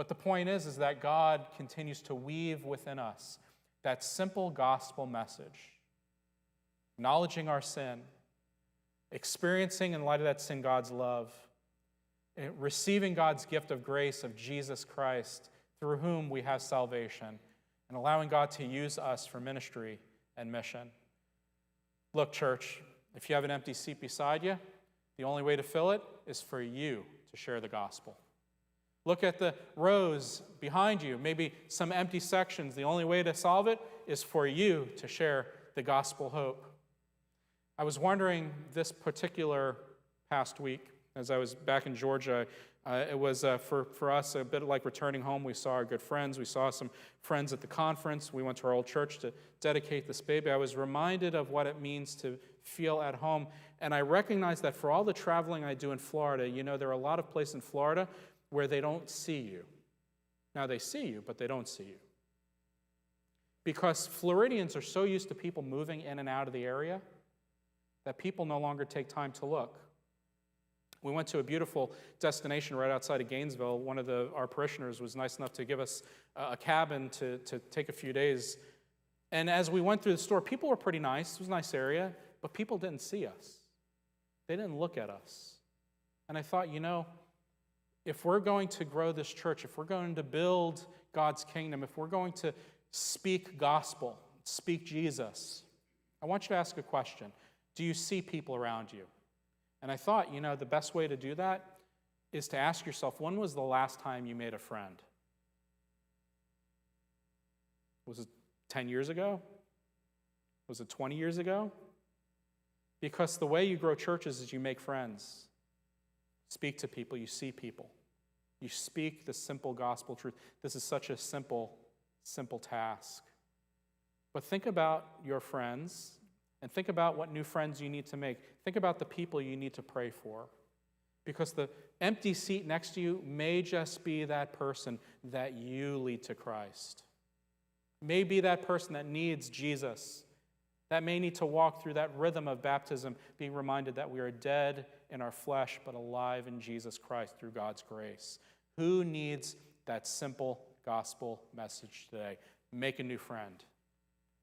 But the point is that God continues to weave within us that simple gospel message, acknowledging our sin, experiencing in light of that sin God's love, receiving God's gift of grace of Jesus Christ, through whom we have salvation, and allowing God to use us for ministry and mission. Look, church, if you have an empty seat beside you, the only way to fill it is for you to share the gospel. Look at the rows behind you, maybe some empty sections. The only way to solve it is for you to share the gospel hope. I was wondering this particular past week, as I was back in Georgia, it was for us a bit like returning home. We saw our good friends. We saw some friends at the conference. We went to our old church to dedicate this baby. I was reminded of what it means to feel at home. And I recognized that for all the traveling I do in Florida, there are a lot of places in Florida where they don't see you. Now, they see you, but they don't see you. Because Floridians are so used to people moving in and out of the area that people no longer take time to look. We went to a beautiful destination right outside of Gainesville. One of our parishioners was nice enough to give us a cabin to take a few days. And as we went through the store, people were pretty nice. It was a nice area, but people didn't see us. They didn't look at us. And I thought, if we're going to grow this church, if we're going to build God's kingdom, if we're going to speak gospel, speak Jesus, I want you to ask a question. Do you see people around you? And I thought, the best way to do that is to ask yourself, when was the last time you made a friend? Was it 10 years ago? Was it 20 years ago? Because the way you grow churches is you make friends. Speak to people, you see people. You speak the simple gospel truth. This is such a simple task. But think about your friends and think about what new friends you need to make. Think about the people you need to pray for. Because the empty seat next to you may just be that person that you lead to Christ. May be that person that needs Jesus, that may need to walk through that rhythm of baptism, being reminded that we are dead in our flesh, but alive in Jesus Christ through God's grace. Who needs that simple gospel message today? Make a new friend.